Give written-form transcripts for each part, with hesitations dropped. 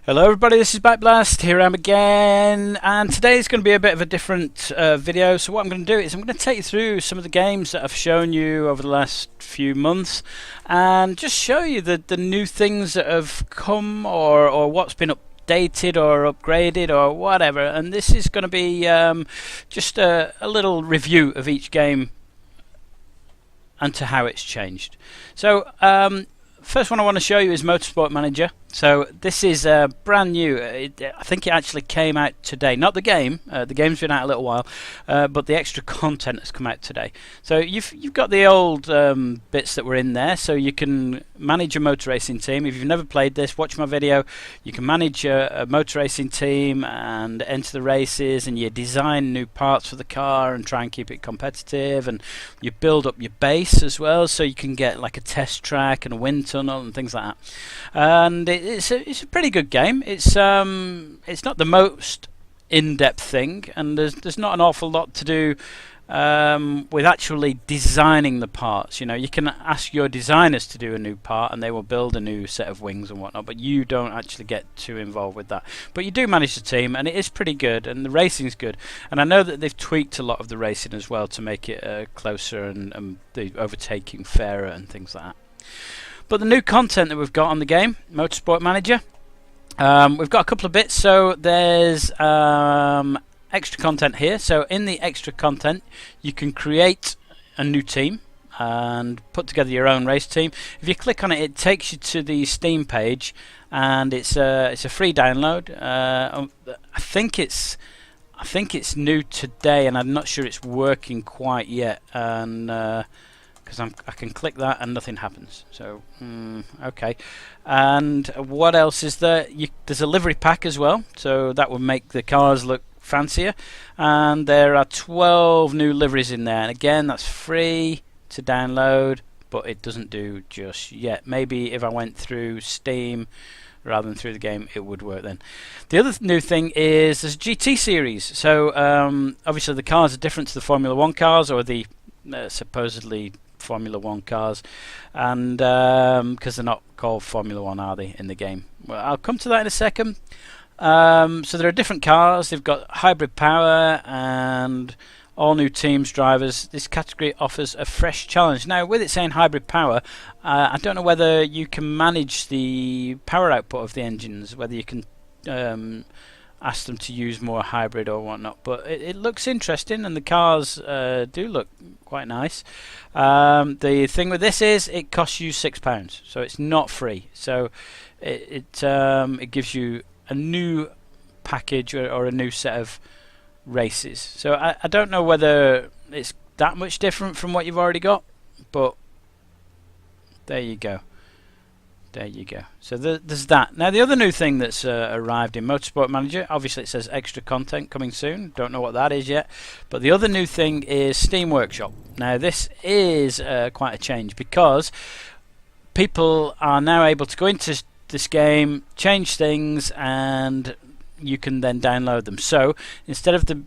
Hello everybody, this is Backblast, here I am again, and today is going to be a bit of a different video. So what I'm going to do is I'm going to take you through some of the games that I've shown you over the last few months and just show you the new things that have come or what's been updated or upgraded or whatever. And this is going to be just a little review of each game and to how it's changed. So first one I want to show you is Motorsport Manager. So this is brand new. I think it actually came out today. Not the game. The game's been out a little while, but the extra content has come out today. So you've got the old bits that were in there. So you can manage a motor racing team. If you've never played this, watch my video. You can manage a motor racing team and enter the races, and you design new parts for the car and try and keep it competitive. And you build up your base as well, so you can get like a test track and a wind tunnel and things like that. And it's a pretty good game. It's not the most in-depth thing, and there's not an awful lot to do with actually designing the parts. You know, you can ask your designers to do a new part and they will build a new set of wings and whatnot, but you don't actually get too involved with that. But you do manage the team, and it is pretty good, and the racing is good. And I know that they've tweaked a lot of the racing as well to make it closer and the overtaking fairer and things like that. But the new content that we've got on the game, Motorsport Manager, we've got a couple of bits. So there's extra content here. So in the extra content, you can create a new team and put together your own race team. If you click on it, it takes you to the Steam page, and it's a free download. I think it's new today, and I'm not sure it's working quite yet. And because I can click that and nothing happens. So okay. And what else is there? There's a livery pack as well, so that will make the cars look fancier. And there are 12 new liveries in there, and again that's free to download, but it doesn't do just yet. Maybe if I went through Steam rather than through the game, it would work then. The other new thing is there's a GT series. So obviously the cars are different to the Formula 1 cars, or the supposedly Formula 1 cars, and because they're not called Formula 1, are they, in the game? Well, I'll come to that in a second. So there are different cars. They've got hybrid power and all new teams, drivers. This category offers a fresh challenge. Now, with it saying hybrid power, I don't know whether you can manage the power output of the engines, whether you can ask them to use more hybrid or whatnot, but it looks interesting, and the cars do look quite nice. The thing with this is it costs you £6, so it's not free. So it gives you a new package or a new set of races. So I don't know whether it's that much different from what you've already got, but there you go. There you go. So there's that. Now the other new thing that's arrived in Motorsport Manager, obviously it says extra content coming soon. Don't know what that is yet. But the other new thing is Steam Workshop. Now this is quite a change, because people are now able to go into this game, change things, and you can then download them. So instead of the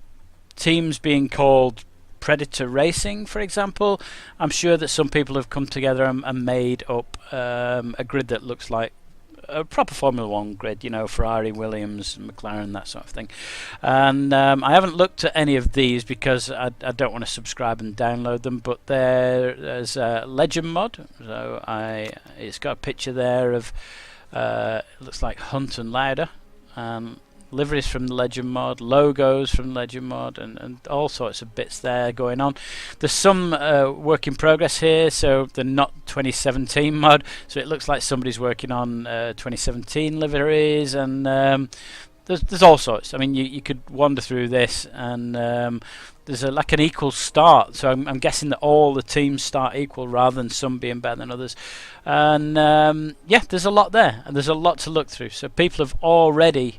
teams being called Predator Racing, for example, I'm sure that some people have come together and made up a grid that looks like a proper Formula 1 grid, you know, Ferrari, Williams, McLaren, that sort of thing. And I haven't looked at any of these because I don't want to subscribe and download them, but there's a Legend mod. So it's got a picture there of it looks like Hunt and Lauda. Liveries from the Legend mod, logos from Legend mod, and all sorts of bits there going on. There's some work in progress here, so they're not 2017 mod, so it looks like somebody's working on 2017 liveries, and there's all sorts. I mean, you could wander through this, and there's like an equal start, so I'm guessing that all the teams start equal rather than some being better than others. And yeah, there's a lot there, and there's a lot to look through. So people have already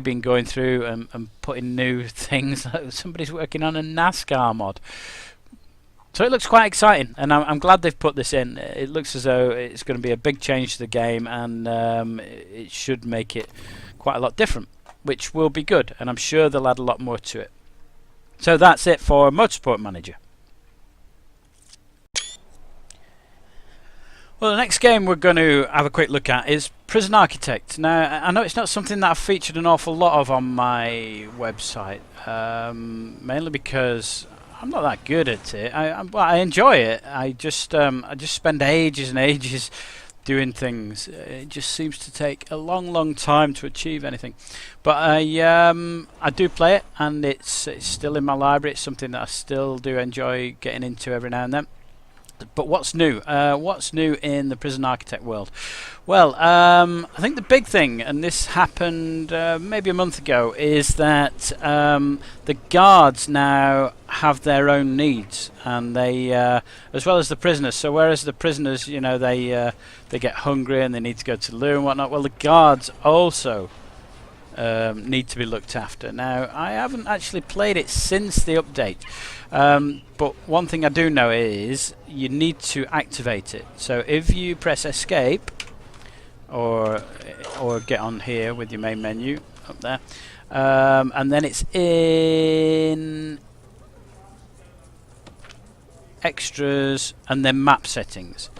been going through and putting new things. Somebody's working on a NASCAR mod, so it looks quite exciting, and I'm glad they've put this in. It looks as though it's going to be a big change to the game, and it should make it quite a lot different, which will be good, and I'm sure they'll add a lot more to it. So that's it for Motorsport Manager. Well, the next game we're going to have a quick look at is Prison Architect. Now, I know it's not something that I've featured an awful lot of on my website, mainly because I'm not that good at it. I enjoy it. I just spend ages and ages doing things. It just seems to take a long time to achieve anything. But I do play it, and it's still in my library. It's something that I still do enjoy getting into every now and then. But what's new? What's new in the Prison Architect world? Well, I think the big thing, and this happened maybe a month ago, is that the guards now have their own needs, and they, as well as the prisoners. So whereas the prisoners, you know, they get hungry and they need to go to the loo and whatnot, well, the guards also need to be looked after. Now, I haven't actually played it since the update, but one thing I do know is you need to activate it. So if you press escape or get on here with your main menu up there, and then it's in extras and then map settings,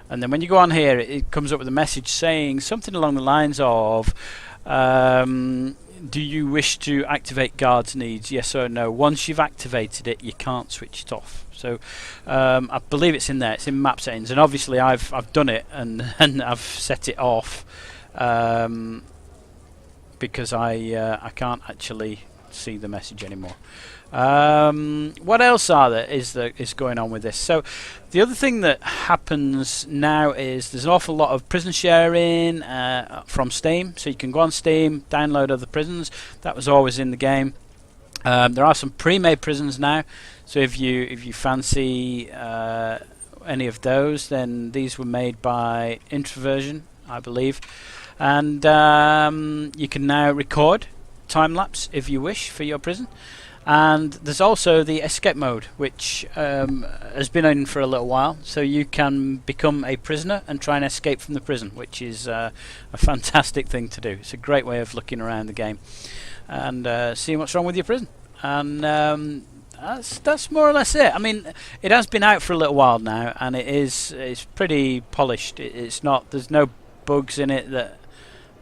and then when you go on here it comes up with a message saying something along the lines of do you wish to activate guards needs, yes or no? Once you've activated it, you can't switch it off. So I believe it's in there. It's in map settings, and obviously I've done it and I've set it off because I can't actually see the message anymore. What else is going on with this? So the other thing that happens now is there's an awful lot of prison sharing from Steam. So you can go on Steam, download other prisons. That was always in the game. There are some pre-made prisons now. So if you fancy any of those, then these were made by Introversion, I believe, and you can now record time lapse if you wish for your prison. And there's also the escape mode, which has been in for a little while, so you can become a prisoner and try and escape from the prison, which is a fantastic thing to do. It's a great way of looking around the game and seeing what's wrong with your prison. And that's more or less it. I mean, it has been out for a little while now, and it's pretty polished. There's no bugs in it that.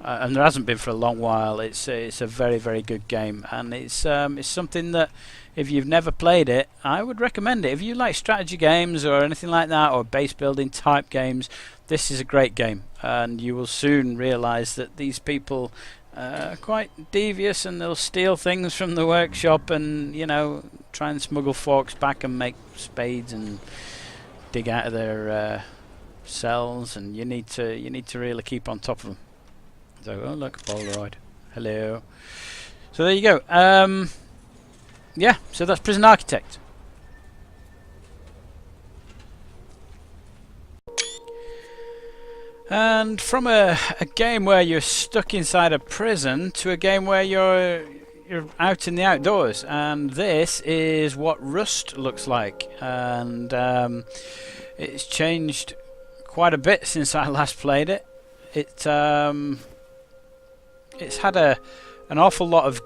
And there hasn't been for a long while. It's a very good game, and it's something that if you've never played it, I would recommend it. If you like strategy games or anything like that, or base building type games, this is a great game, and you will soon realise that these people are quite devious, and they'll steal things from the workshop, and try and smuggle forks back and make spades and dig out of their cells, and you need to really keep on top of them. So, oh look, Polaroid. Hello. So there you go. Yeah, so that's Prison Architect. And from a game where you're stuck inside a prison to a game where you're out in the outdoors, and this is what Rust looks like, and it's changed quite a bit since I last played it. It's had an awful lot of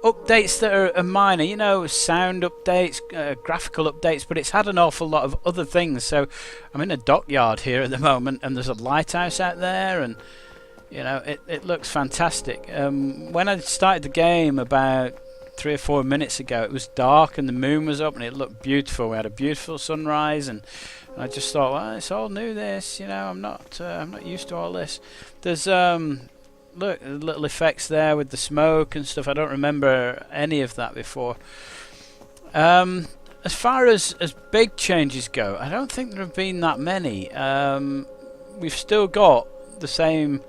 updates that are minor, sound updates, graphical updates, but it's had an awful lot of other things. So I'm in a dockyard here at the moment, and there's a lighthouse out there, and it looks fantastic. When I started the game about 3 or 4 minutes ago, it was dark and the moon was up, and it looked beautiful. We had a beautiful sunrise, and I just thought, well, it's all new. This, I'm not used to all this. There's look, little effects there with the smoke and stuff. I don't remember any of that before. As far as big changes go, I don't think there have been that many. We've still got the same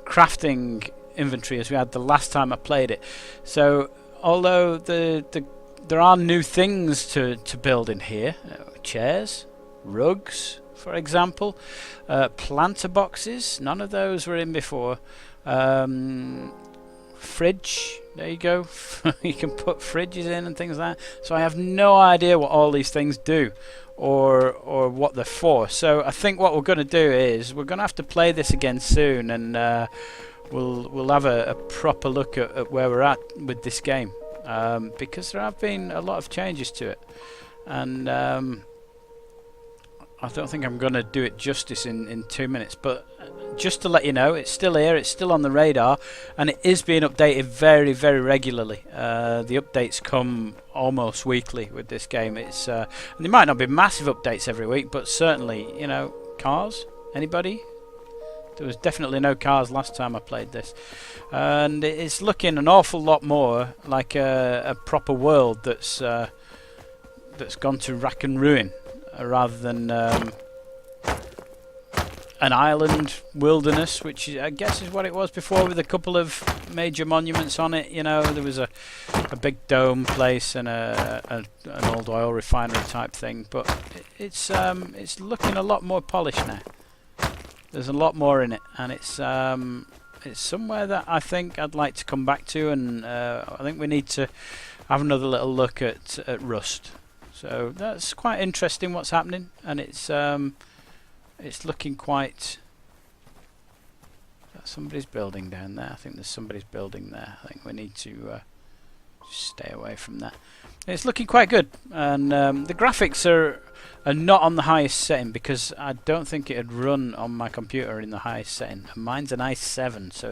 crafting inventory as we had the last time I played it. So although there are new things to build in here, chairs, rugs, for example, planter boxes, none of those were in before. Fridge, there you go. You can put fridges in and things like that. So I have no idea what all these things do or what they're for. So I think what we're going to do is we're going to have to play this again soon, and we'll have a proper look at where we're at with this game, because there have been a lot of changes to it, and I don't think I'm going to do it justice in 2 minutes, but just to let you know, it's still here, it's still on the radar, and it is being updated very, very regularly. The updates come almost weekly with this game. It's and there might not be massive updates every week, but certainly, you know, cars. Anybody? There was definitely no cars last time I played this, and it's looking an awful lot more like a proper world that's gone to rack and ruin, rather than an island wilderness, which I guess is what it was before, with a couple of major monuments on it. You know, there was a big dome place and an old oil refinery type thing, but it's looking a lot more polished now. There's a lot more in it, and it's somewhere that I think I'd like to come back to, and I think we need to have another little look at Rust. So that's quite interesting what's happening, and it's looking quite. Somebody's building down there. I think there's somebody's building there. I think we need to stay away from that. It's looking quite good, and the graphics are not on the highest setting, because I don't think it'd run on my computer in the highest setting. Mine's an i7, so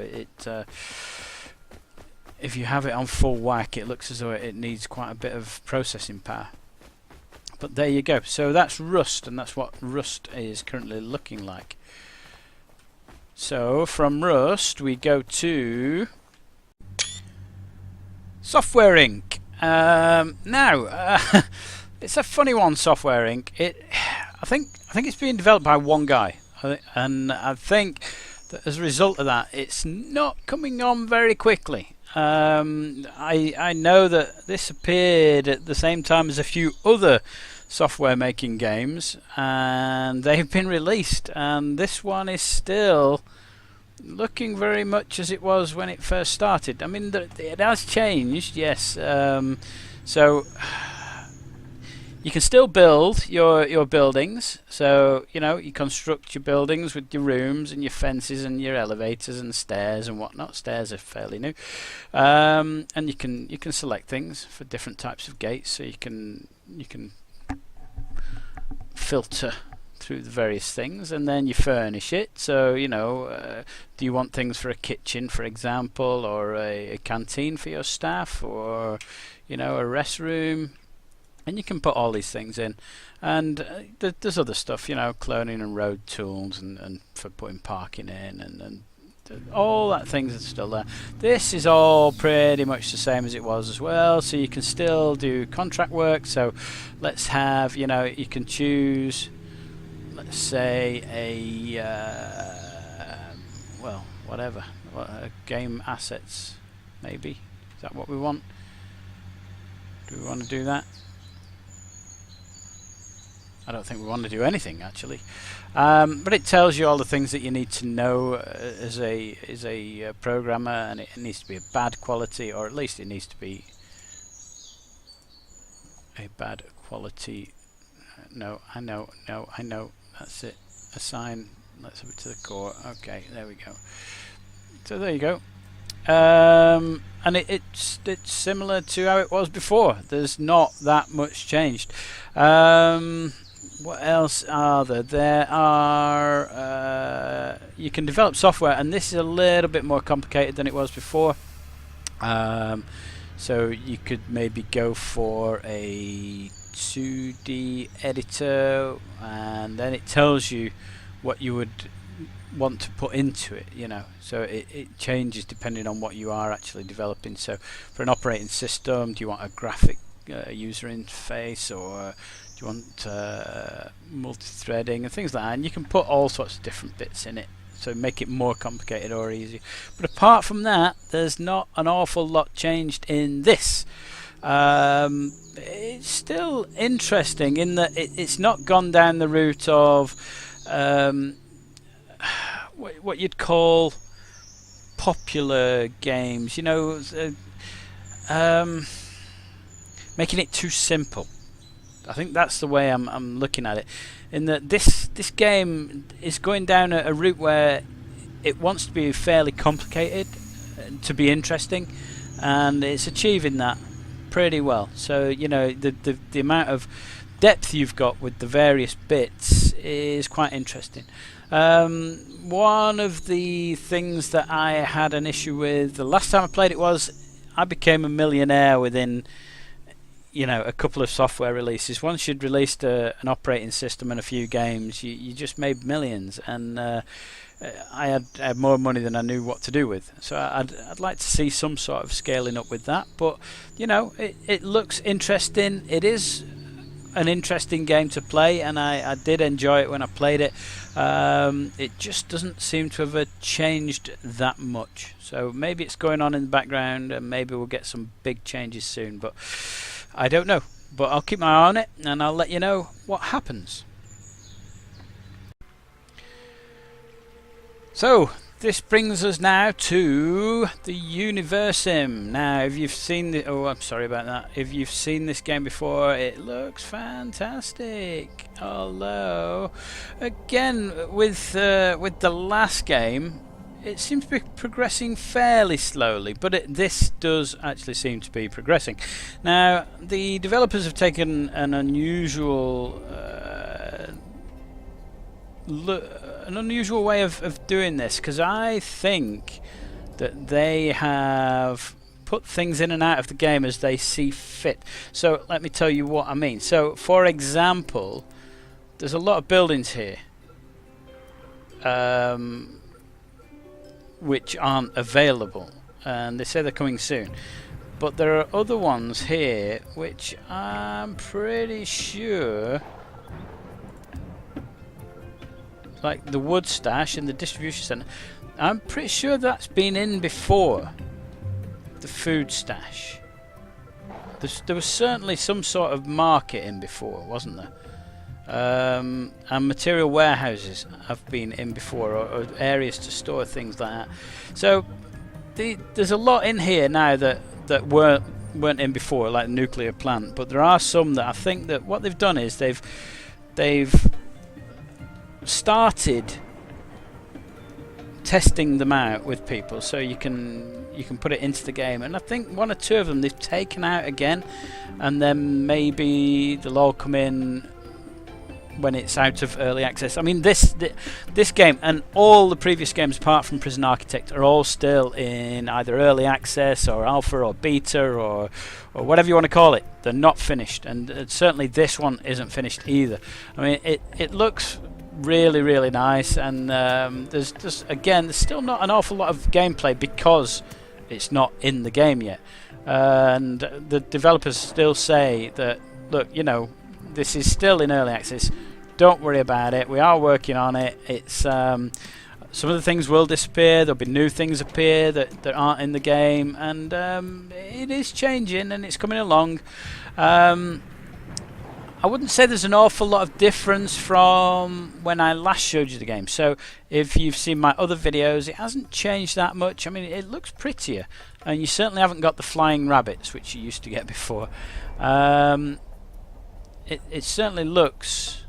if you have it on full whack, it looks as though it needs quite a bit of processing power. But there you go. So that's Rust, and that's what Rust is currently looking like. So from Rust we go to Software Inc. Now it's a funny one, Software Inc. I think it's being developed by one guy, and I think that as a result of that, it's not coming on very quickly. I know that this appeared at the same time as a few other software making games, and they've been released, and this one is still looking very much as it was when it first started. I mean, it has changed, yes. So you can still build your buildings, so you know, you construct your buildings with your rooms and your fences and your elevators and stairs and whatnot. Stairs are fairly new, and you can select things for different types of gates, so you can filter through the various things, and then you furnish it. So you know, do you want things for a kitchen, for example, or a canteen for your staff, or you know, a rest room? And you can put all these things in, and there's other stuff, you know, cloning and road tools, and for putting parking in, and all that things are still there. This is all pretty much the same as it was as well, so you can still do contract work. So let's have, you know, you can choose, let's say well, whatever, game assets maybe. Is that what we want? Do we want to do that? I don't think we want to do anything, actually, but it tells you all the things that you need to know as a programmer, and it needs to be a bad quality, or at least it needs to be a bad quality. No, I know, that's it. Assign. Let's have it to the core. Okay, there we go. So there you go. And it's similar to how it was before. There's not that much changed. What else are there? There are you can develop software, and this is a little bit more complicated than it was before. So you could maybe go for a 2D editor, and then it tells you what you would want to put into it, you know, so it changes depending on what you are actually developing. So for an operating system, do you want a graphic user interface, or do you want multi-threading and things like that? And you can put all sorts of different bits in it, so make it more complicated or easy. But apart from that, there's not an awful lot changed in this. It's still interesting in that it's not gone down the route of what you'd call popular games, you know, making it too simple. I think that's the way I'm looking at it, in that this game is going down a route where it wants to be fairly complicated to be interesting, and it's achieving that pretty well. So you know, the amount of depth you've got with the various bits is quite interesting. One of the things that I had an issue with the last time I played it was I became a millionaire within, you know, a couple of software releases. Once you'd released an operating system and a few games, you just made millions, and I had more money than I knew what to do with. So I'd like to see some sort of scaling up with that. But you know, it looks interesting. It is an interesting game to play, and I did enjoy it when I played it. It just doesn't seem to have changed that much. So maybe it's going on in the background, and maybe we'll get some big changes soon. But I don't know. But I'll keep my eye on it, and I'll let you know what happens. So this brings us now to the Universim. Now, if you've seen the, oh, I'm sorry about that. If you've seen this game before, it looks fantastic. Although, again, with the last game, it seems to be progressing fairly slowly, but this does actually seem to be progressing. Now, the developers have taken an unusual way of doing this, because I think that they have put things in and out of the game as they see fit. So let me tell you what I mean. So for example, there's a lot of buildings here which aren't available, and they say they're coming soon, but there are other ones here which I'm pretty sure, like the wood stash and the distribution center, I'm pretty sure that's been in before. The food stash, there was certainly some sort of market in before, wasn't there? And material warehouses have been in before, or areas to store things like that. So there's a lot in here now that weren't in before, like the nuclear plant. But there are some that I think that what they've done is they've started testing them out with people, so you can put it into the game. And I think one or two of them they've taken out again, and then maybe they'll all come in when it's out of early access. I mean, this game and all the previous games apart from Prison Architect are all still in either early access or alpha or beta or whatever you want to call it. They're not finished, and certainly this one isn't finished either. I mean, it looks really, really nice, and there's still not an awful lot of gameplay because it's not in the game yet. And the developers still say that, look, you know, this is still in early access. Don't worry about it. We are working on it. It's some of the things will disappear. There'll be new things appear that aren't in the game, and it is changing and it's coming along. I wouldn't say there's an awful lot of difference from when I last showed you the game. So if you've seen my other videos, it hasn't changed that much. I mean, it looks prettier, and you certainly haven't got the flying rabbits, which you used to get before. It certainly looks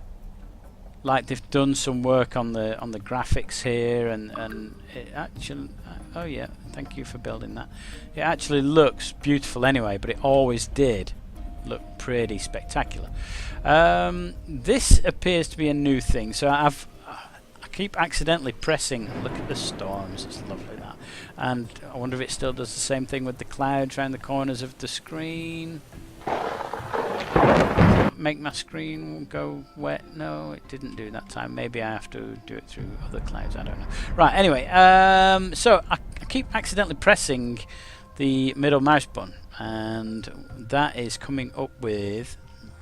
like they've done some work on the graphics here, and it actually, oh yeah, thank you for building that. It actually looks beautiful anyway, but it always did look pretty spectacular. This appears to be a new thing, so I keep accidentally pressing. Look at the storms, it's lovely that. And I wonder if it still does the same thing with the clouds around the corners of the screen. Make my screen go wet. No, it didn't do that time. Maybe I have to do it through other clouds, I don't know. Right, anyway, so I keep accidentally pressing the middle mouse button, and that is coming up with, I'm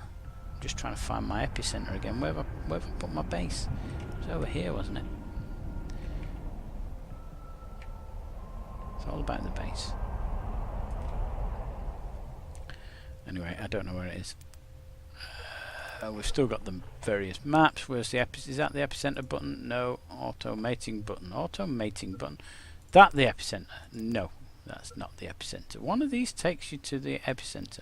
just trying to find my epicenter again. Where have I put my base? It was over here, wasn't it? It's all about the base. Anyway, I don't know where it is. We've still got the various maps. Where's the is that the epicenter button? No. Auto mating button. Auto mating button. That the epicenter? No, that's not the epicenter. One of these takes you to the epicenter.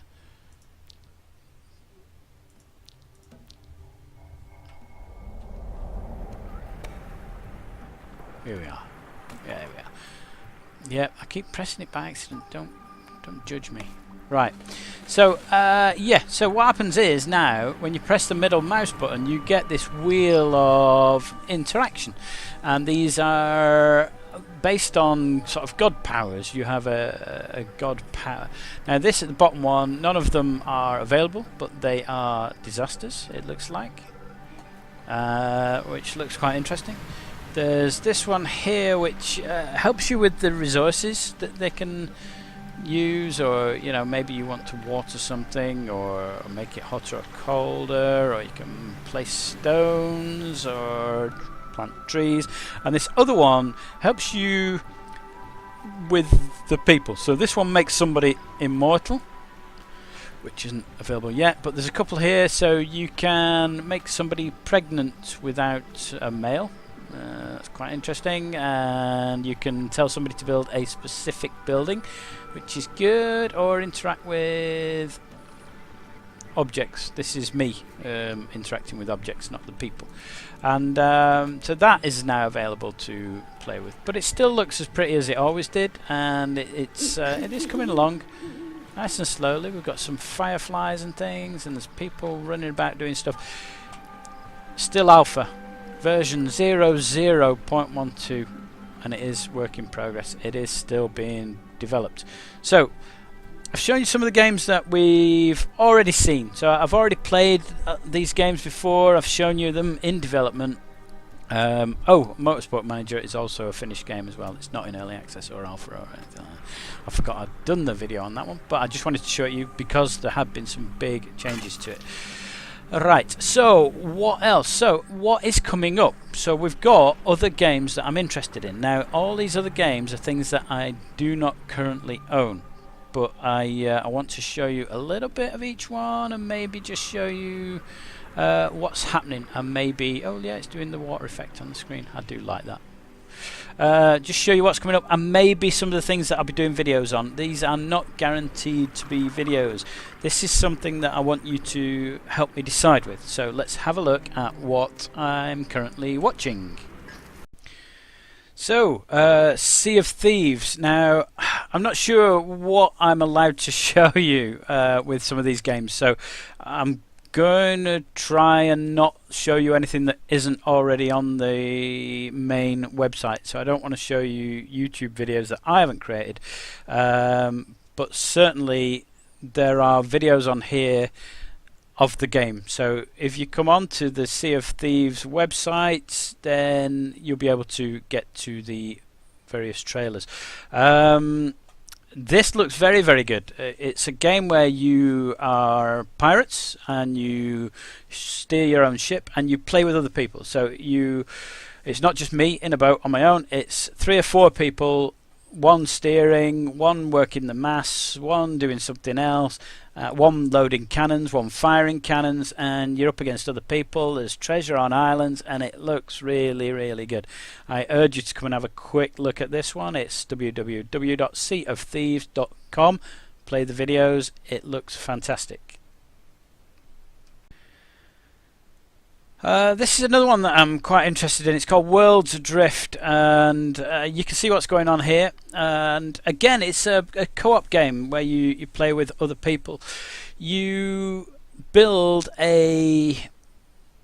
Here we are. Yeah, there we are. Yeah, I keep pressing it by accident. Don't judge me. Right. So yeah, so what happens is now when you press the middle mouse button you get this wheel of interaction, and these are based on sort of god powers. You have a god power. Now this at the bottom one, none of them are available, but they are disasters, it looks like, which looks quite interesting. There's this one here which helps you with the resources that they can use, or you know, maybe you want to water something or make it hotter or colder, or you can place stones or plant trees. And this other one helps you with the people. So this one makes somebody immortal, which isn't available yet, but there's a couple here. So you can make somebody pregnant without a male. That's quite interesting. And you can tell somebody to build a specific building, which is good, or interact with objects. This is me interacting with objects, not the people. And so that is now available to play with, but it still looks as pretty as it always did, and it is coming along nice and slowly. We've got some fireflies and things, and there's people running about doing stuff. Still alpha version 00.12, and it is work in progress. It is still being developed. So I've shown you some of the games that we've already seen. So I've already played these games before. I've shown you them in development. Oh, Motorsport Manager is also a finished game as well. It's not in early access or alpha or anything like that. I forgot I'd done the video on that one, but I just wanted to show it you because there have been some big changes to it. Right, so what else? So what is coming up? So we've got other games that I'm interested in. Now all these other games are things that I do not currently own, but I want to show you a little bit of each one, and maybe just show you what's happening, and maybe, oh yeah, it's doing the water effect on the screen. I do like that. Just show you what's coming up, and maybe some of the things that I'll be doing videos on. These are not guaranteed to be videos. This is something that I want you to help me decide with. So let's have a look at what I'm currently watching. So, Sea of Thieves. Now, I'm not sure what I'm allowed to show you with some of these games, so I'm going to try and not show you anything that isn't already on the main website. So I don't want to show you YouTube videos that I haven't created, but certainly there are videos on here of the game. So if you come on to the Sea of Thieves website, then you'll be able to get to the various trailers. This looks very, very good. It's a game where you are pirates and you steer your own ship and you play with other people. So it's not just me in a boat on my own. It's 3 or 4 people, one steering, one working the masts, one doing something else, one loading cannons, one firing cannons, and you're up against other people. There's treasure on islands, and it looks really, really good. I urge you to come and have a quick look at this one. It's www.seaofthieves.com. Play the videos. It looks fantastic. This is another one that I'm quite interested in. It's called Worlds Adrift, and you can see what's going on here. And again, it's a co-op game where you play with other people. You build a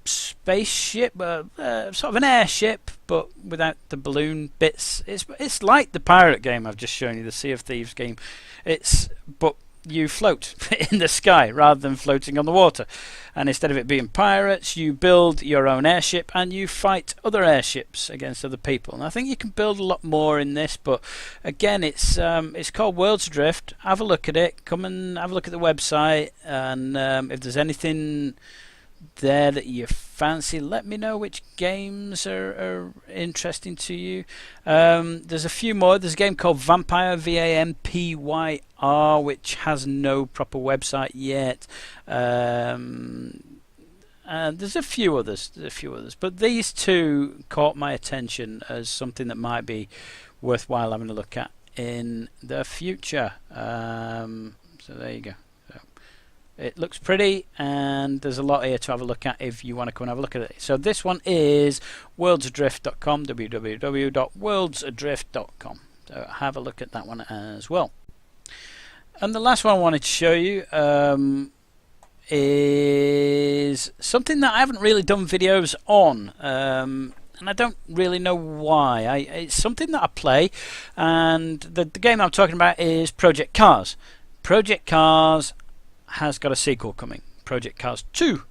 spaceship, sort of an airship, but without the balloon bits. It's like the pirate game I've just shown you, the Sea of Thieves game. But you float in the sky rather than floating on the water, and instead of it being pirates, you build your own airship and you fight other airships against other people. And I think you can build a lot more in this, but again, it's called Worlds Adrift. Have a look at it. Come and have a look at the website, and if there's anything there that you fancy, let me know which games are interesting to you. There's a few more. There's a game called Vampire, VAMPYR, which has no proper website yet. And there's a few others. But these two caught my attention as something that might be worthwhile having a look at in the future. So there you go. It looks pretty, and there's a lot here to have a look at if you want to come and have a look at it. So this one is worldsadrift.com, www.worldsadrift.com. So have a look at that one as well. And the last one I wanted to show you is something that I haven't really done videos on, and I don't really know why. It's something that I play, and the game I'm talking about is Project Cars. Project Cars has got a sequel coming, Project Cars 2.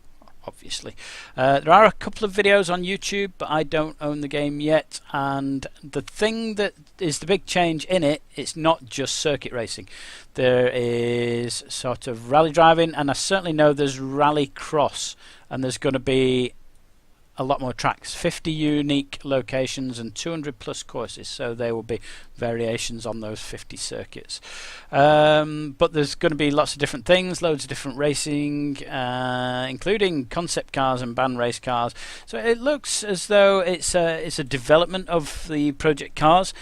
Obviously, there are a couple of videos on YouTube, but I don't own the game yet. And the thing that is the big change in it, it's not just circuit racing. There is sort of rally driving, and I certainly know there's rally cross, and there's going to be a lot more tracks, 50 unique locations and 200 plus courses, so there will be variations on those 50 circuits. But there's going to be lots of different things, loads of different racing, including concept cars and band race cars. So it looks as though it's a development of the Project Cars.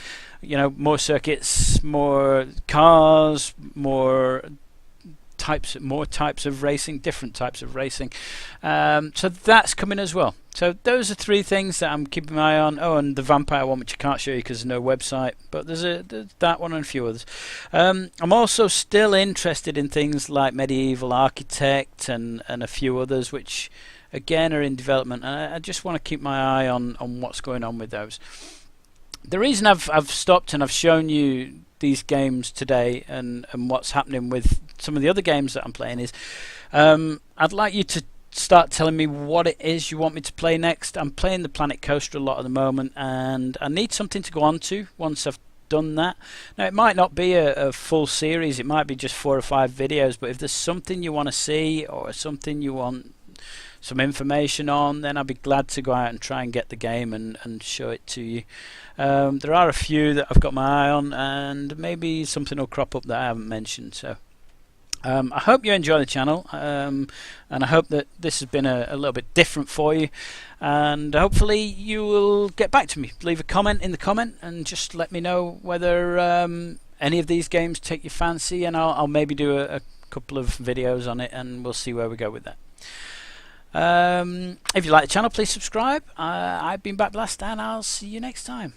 You know, more circuits, more cars, more types of racing, different types of racing. So that's coming as well. So those are three things that I'm keeping my eye on. Oh, and the vampire one, which I can't show you because there's no website, but there's that one and a few others. I'm also still interested in things like Medieval Architect and a few others, which again are in development. And I just want to keep my eye on what's going on with those. The reason I've stopped and I've shown you these games today and what's happening with some of the other games that I'm playing is I'd like you to start telling me what it is you want me to play next. I'm playing the Planet Coaster a lot at the moment, and I need something to go on to once I've done that. Now, it might not be a full series, it might be just 4 or 5 videos, but if there's something you want to see or something you want some information on, then I'll be glad to go out and try and get the game and show it to you. There are a few that I've got my eye on, and maybe something will crop up that I haven't mentioned. So I hope you enjoy the channel, and I hope that this has been a little bit different for you, and hopefully you will get back to me. Leave a comment in the comment and just let me know whether any of these games take your fancy, and I'll maybe do a couple of videos on it, and we'll see where we go with that. If you like the channel, please subscribe. I've been Bat Blast, and I'll see you next time.